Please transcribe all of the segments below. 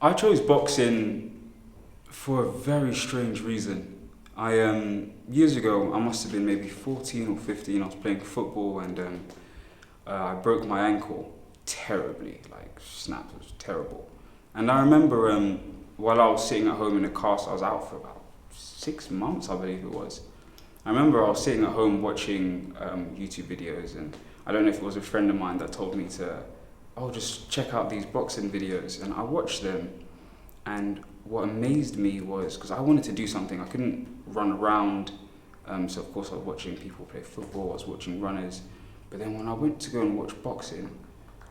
I chose boxing for a very strange reason. Years ago, I must have been maybe 14 or 15. I was playing football and I broke my ankle terribly, like snapped. It was terrible. And I remember while I was sitting at home in a cast, I was out for about 6 months, I believe it was. I remember I was sitting at home watching YouTube videos, and I don't know if it was a friend of mine that told me to, oh, just check out these boxing videos. And I watched them, and what amazed me was, because I wanted to do something, I couldn't run around, so of course I was watching people play football, I was watching runners, but then when I went to go and watch boxing,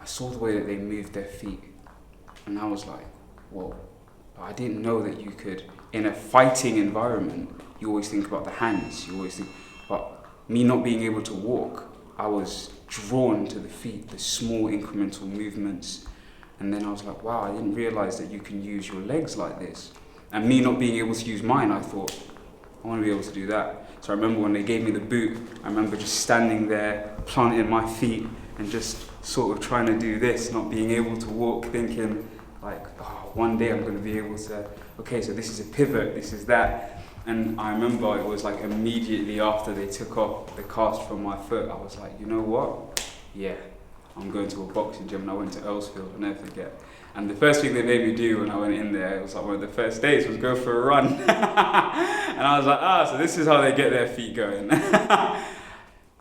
I saw the way that they moved their feet, and I was like, whoa, I didn't know that you could, in a fighting environment, you always think about the hands, you always think, but me not being able to walk, I was drawn to the feet, the small incremental movements. And then I was like, wow, I didn't realize that you can use your legs like this. And me not being able to use mine, I thought, I want to be able to do that. So I remember when they gave me the boot, I remember just standing there, planting my feet, and just sort of trying to do this, not being able to walk, thinking like, oh, one day I'm going to be able to, okay, so this is a pivot, this is that. And I remember it was like immediately after they took off the cast from my foot, I was like, you know what? Yeah, I'm going to a boxing gym. And I went to Earlsfield, I'll never forget. And the first thing they made me do when I went in there, it was like one of the first days, was go for a run. And I was like, so this is how they get their feet going.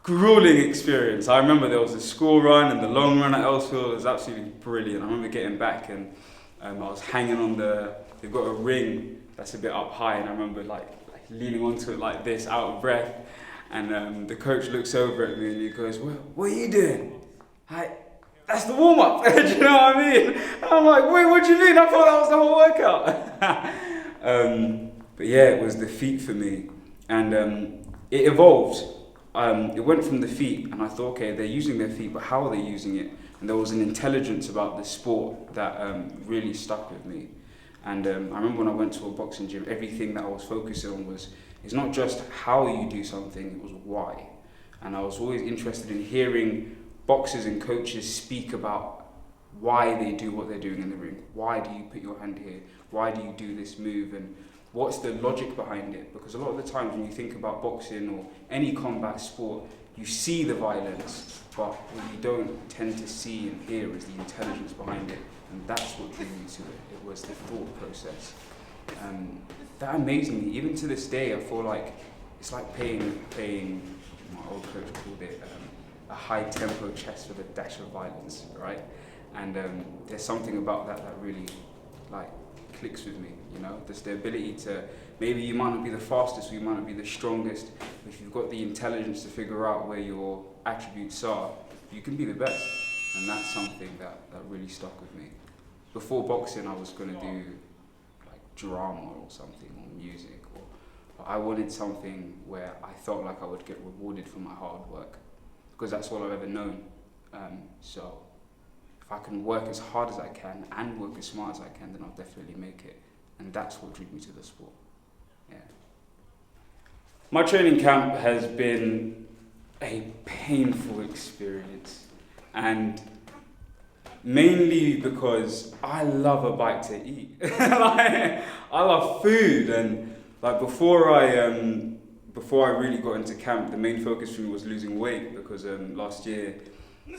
Grueling experience. I remember there was a school run and the long run at Earlsfield. It was absolutely brilliant. I remember getting back and I was hanging on they've got a ring that's a bit up high, and I remember like leaning onto it like this, out of breath. And the coach looks over at me and he goes, what are you doing? That's the warm-up. Do you know what I mean? And I'm like, wait, what do you mean? I thought that was the whole workout. But yeah, it was the feet for me. And it evolved. It went from the feet, and I thought, okay, they're using their feet, but how are they using it? And there was an intelligence about the sport that really stuck with me. And I remember when I went to a boxing gym, everything that I was focusing on it's not just how you do something, it was why. And I was always interested in hearing boxers and coaches speak about why they do what they're doing in the ring. Why do you put your hand here? Why do you do this move? And what's the logic behind it? Because a lot of the times when you think about boxing or any combat sport, you see the violence, but what you don't tend to see and hear is the intelligence behind it. And that's what drew me to it. It was the thought process. That amazed me. Even to this day, I feel like it's like playing my old coach called it a high-tempo chess with a dash of violence, right? And there's something about that really like clicks with me, you know? There's the ability to, maybe you might not be the fastest or you might not be the strongest, but if you've got the intelligence to figure out where your attributes are, you can be the best. And that's something that really stuck with me. Before boxing, I was going to do like drama or something, or music, but I wanted something where I felt like I would get rewarded for my hard work, because that's all I've ever known. So if I can work as hard as I can and work as smart as I can, then I'll definitely make it. And that's what drew me to the sport. Yeah. My training camp has been a painful experience, and mainly because I love a bite to eat. Like, I love food, and like before I really got into camp, the main focus for me was losing weight, because last year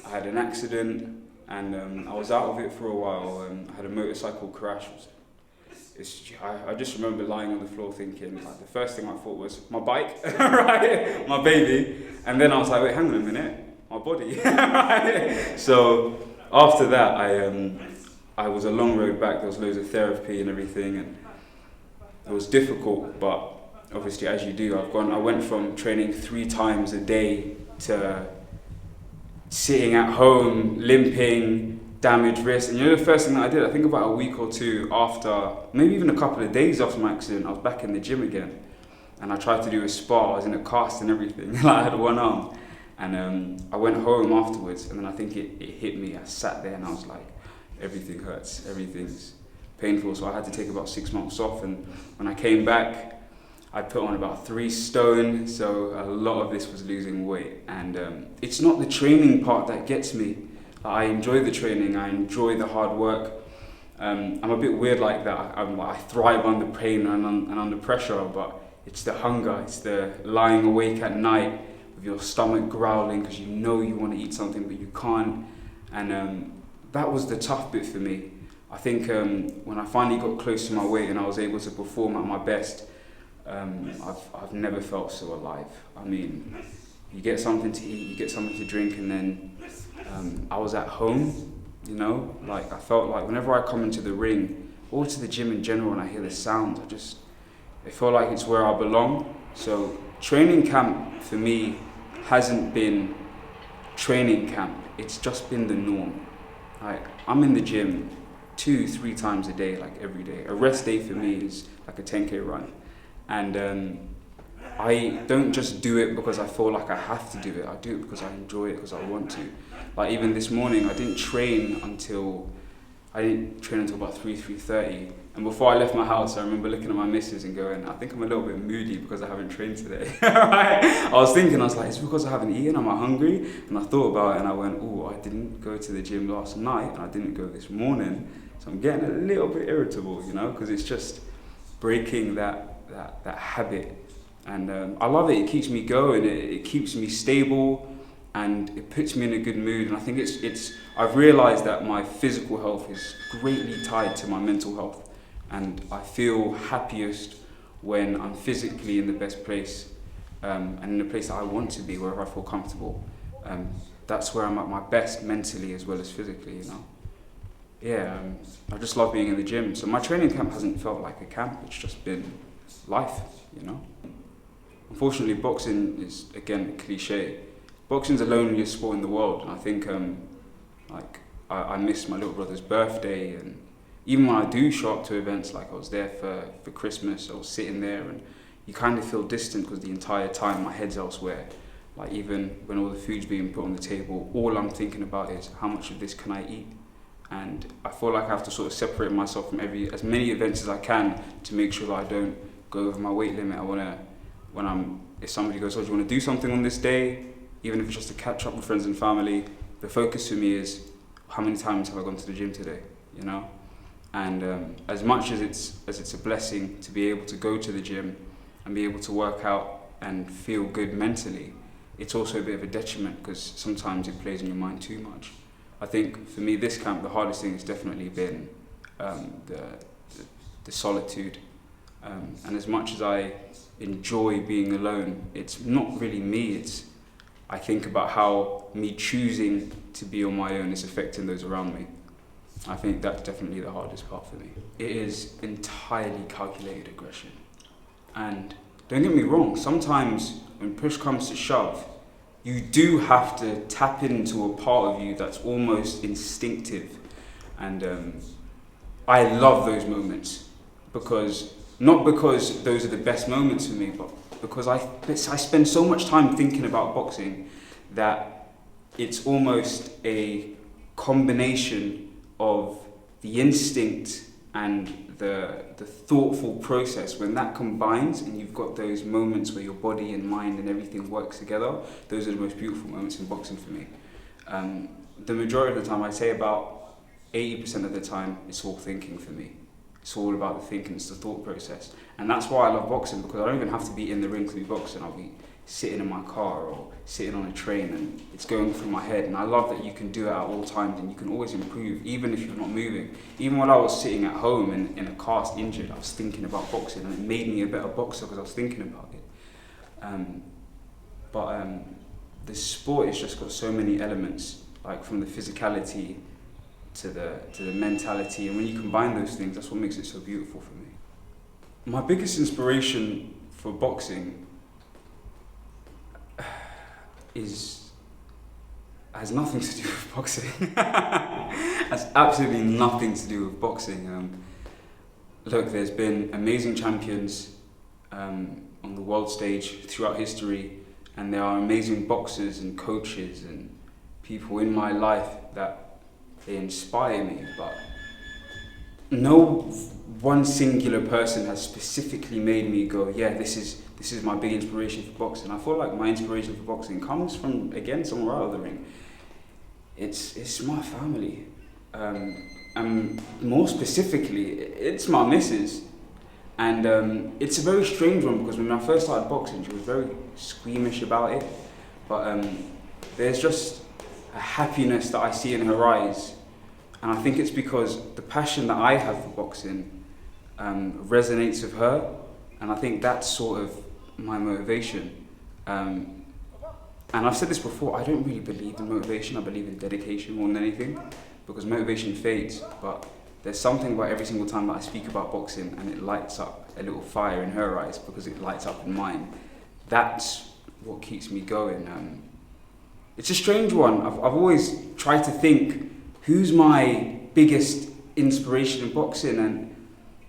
I had an accident and I was out of it for a while. I had a motorcycle crash. I just remember lying on the floor thinking, like, the first thing I thought was my bike, right, my baby, and then I was like, wait, hang on a minute, my body, right? So after that, I was a long road back. There was loads of therapy and everything, and it was difficult, but obviously, as you do, I went from training 3 times a day to sitting at home, limping, damaged wrist. And you know, the first thing that I did, I think about a week or two after, maybe even a couple of days after my accident, I was back in the gym again, and I tried to do a spar. I was in a cast and everything. I had one arm, and I went home afterwards, and then I think it hit me. I sat there and I was like, everything hurts, everything's painful. So I had to take about 6 months off, and when I came back, I put on about 3 stone, so a lot of this was losing weight. And it's not the training part that gets me. I enjoy the training, I enjoy the hard work, I'm a bit weird like that. I thrive under pain and under pressure, but it's the hunger, it's the lying awake at night with your stomach growling because you know you want to eat something but you can't. And that was the tough bit for me. I think when I finally got close to my weight and I was able to perform at my best, I've never felt so alive. I mean, you get something to eat, you get something to drink, and then I was at home. You know, like I felt like whenever I come into the ring or to the gym in general and I hear the sounds, I feel like it's where I belong. So training camp for me hasn't been training camp, it's just been the norm. Like I'm in the gym 2-3 times a day, like every day. A rest day for me is like a 10K run. And I don't just do it because I feel like I have to do it. I do it because I enjoy it, because I want to. Like even this morning, I didn't train until about 3:30. And before I left my house, I remember looking at my missus and going, I think I'm a little bit moody because I haven't trained today. I was like, it's because I haven't eaten, am I hungry? And I thought about it and I went, I didn't go to the gym last night and I didn't go this morning. So I'm getting a little bit irritable, you know, because it's just breaking that habit. And I love it. It keeps me going. It keeps me stable, and it puts me in a good mood. And I think I've realised that my physical health is greatly tied to my mental health, and I feel happiest when I'm physically in the best place, and in the place that I want to be, wherever I feel comfortable. That's where I'm at my best mentally as well as physically. You know. Yeah. I just love being in the gym. So my training camp hasn't felt like a camp. It's just been life. You know. Unfortunately, boxing is, again, a cliche. Boxing's the loneliest sport in the world, and I think I miss my little brother's birthday, and even when I do show up to events, like I was there for Christmas, I was sitting there, and you kind of feel distant because the entire time my head's elsewhere. Like even when all the food's being put on the table, all I'm thinking about is how much of this can I eat? And I feel like I have to sort of separate myself from as many events as I can to make sure that I don't go over my weight limit. If somebody goes, do you want to do something on this day? Even if it's just to catch up with friends and family, the focus for me is how many times have I gone to the gym today, you know? And as much as it's a blessing to be able to go to the gym and be able to work out and feel good mentally, it's also a bit of a detriment because sometimes it plays on your mind too much. I think for me, this camp, the hardest thing has definitely been the solitude. And as much as I enjoy being alone, it's not really me, I think about how me choosing to be on my own is affecting those around me. I think that's definitely the hardest part for me. It is entirely calculated aggression. And don't get me wrong, sometimes when push comes to shove, you do have to tap into a part of you that's almost instinctive. And I love those moments not because those are the best moments for me, but because I spend so much time thinking about boxing that it's almost a combination of the instinct and the thoughtful process. When that combines and you've got those moments where your body and mind and everything works together, those are the most beautiful moments in boxing for me. The majority of the time, I'd say about 80% of the time, it's all thinking for me. It's all about the thinking, it's the thought process. And that's why I love boxing, because I don't even have to be in the ring to be boxing. I'll be sitting in my car or sitting on a train and it's going through my head. And I love that you can do it at all times and you can always improve, even if you're not moving. Even when I was sitting at home in a cast injured, I was thinking about boxing and it made me a better boxer because I was thinking about it. But the sport has just got so many elements, like from the physicality to the mentality, and when you combine those things, that's what makes it so beautiful for me. My biggest inspiration for boxing has nothing to do with boxing. Has absolutely nothing to do with boxing. Look, there's been amazing champions on the world stage throughout history, and there are amazing boxers and coaches and people in my life that they inspire me, but no one singular person has specifically made me go, yeah, this is my big inspiration for boxing. I feel like my inspiration for boxing comes from, again, somewhere out of the ring. It's my family. And more specifically, it's my missus. And it's a very strange one because when I first started boxing, she was very squeamish about it. But there's just a happiness that I see in her eyes. And I think it's because the passion that I have for boxing resonates with her. And I think that's sort of my motivation. And I've said this before, I don't really believe in motivation, I believe in dedication more than anything. Because motivation fades, but there's something about every single time that I speak about boxing and it lights up a little fire in her eyes because it lights up in mine. That's what keeps me going. It's a strange one. I've always tried to think, who's my biggest inspiration in boxing? And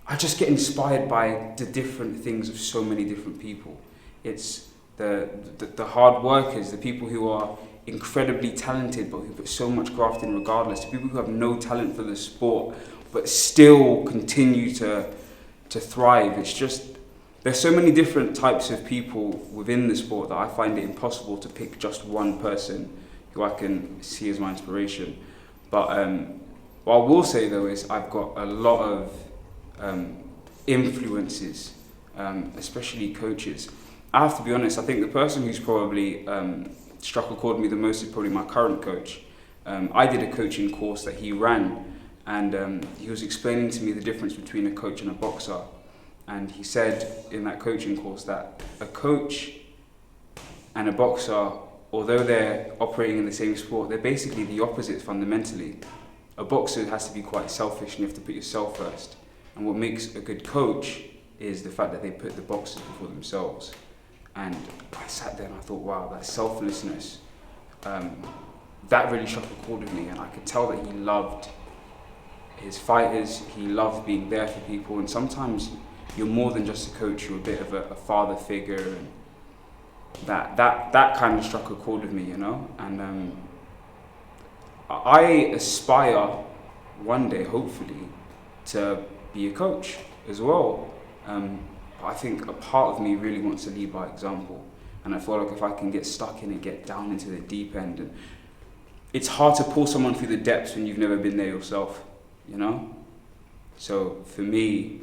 I just get inspired by the different things of so many different people. It's the hard workers, the people who are incredibly talented but who put so much graft in regardless, the people who have no talent for the sport but still continue to thrive. It's just, there's so many different types of people within the sport that I find it impossible to pick just one person who I can see as my inspiration. But what I will say though is I've got a lot of influences, especially coaches. I have to be honest, I think the person who's probably struck a chord with me the most is probably my current coach. I did a coaching course that he ran, and he was explaining to me the difference between a coach and a boxer. And he said in that coaching course that a coach and a boxer, although they're operating in the same sport, they're basically the opposites fundamentally. A boxer has to be quite selfish and you have to put yourself first. And what makes a good coach is the fact that they put the boxers before themselves. And I sat there and I thought, wow, that selflessness, that really struck a chord with me. And I could tell that he loved his fighters, he loved being there for people. And sometimes you're more than just a coach, you're a bit of a father figure. And that kind of struck a chord with me, you know. And I aspire one day, hopefully, to be a coach as well. I think a part of me really wants to lead by example, and I feel like if I can get stuck in it, get down into the deep end, and it's hard to pull someone through the depths when you've never been there yourself, you know? So for me,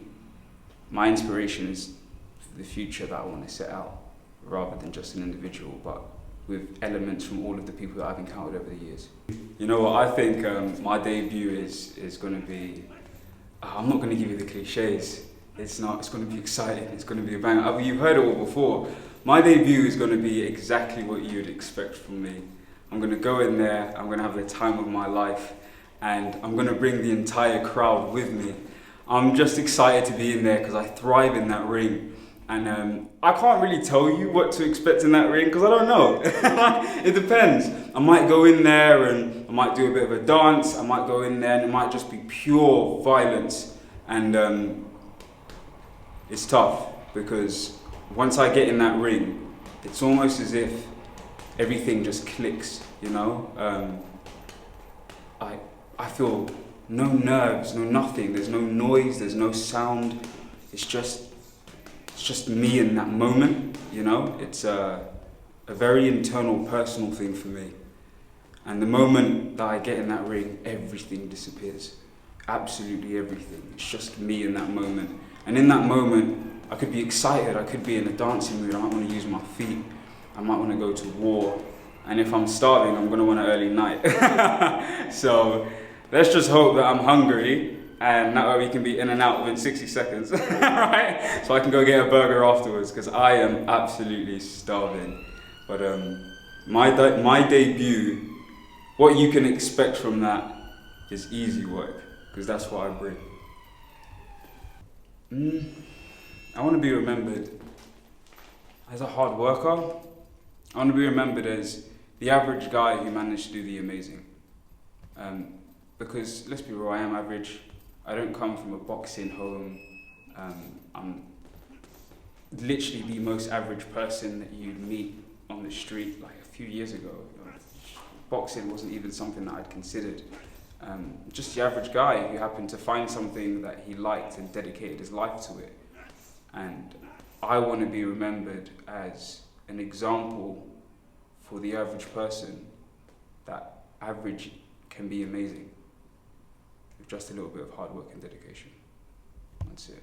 my inspiration is the future that I want to set out, rather than just an individual, but with elements from all of the people that I've encountered over the years. You know what, I think my debut is going to be, I'm not going to give you the cliches. It's not, it's going to be exciting, it's going to be a bang. You've heard it all before. My debut is going to be exactly what you'd expect from me. I'm going to go in there, I'm going to have the time of my life, and I'm going to bring the entire crowd with me. I'm just excited to be in there because I thrive in that ring. And I can't really tell you what to expect in that ring because I don't know. It depends. I might go in there and I might do a bit of a dance. I might go in there and it might just be pure violence. And it's tough because once I get in that ring, it's almost as if everything just clicks, you know? I feel no nerves, no nothing. There's no noise, there's no sound. It's just me in that moment, you know? It's a very internal, personal thing for me. And the moment that I get in that ring, everything disappears. Absolutely everything. It's just me in that moment. And in that moment, I could be excited, I could be in a dancing mood, I might want to use my feet, I might want to go to war. And if I'm starving, I'm going to want an early night. So let's just hope that I'm hungry, and that way we can be in and out within 60 seconds, right? So I can go get a burger afterwards, because I am absolutely starving. But my debut, what you can expect from that is easy work, because that's what I bring. I want to be remembered as a hard worker. I want to be remembered as the average guy who managed to do the amazing. Because, let's be real, I am average. I don't come from a boxing home. I'm literally the most average person that you'd meet on the street like a few years ago. Boxing wasn't even something that I'd considered. Just the average guy who happened to find something that he liked and dedicated his life to it. And I want to be remembered as an example for the average person that average can be amazing. just a little bit of hard work and dedication. That's it.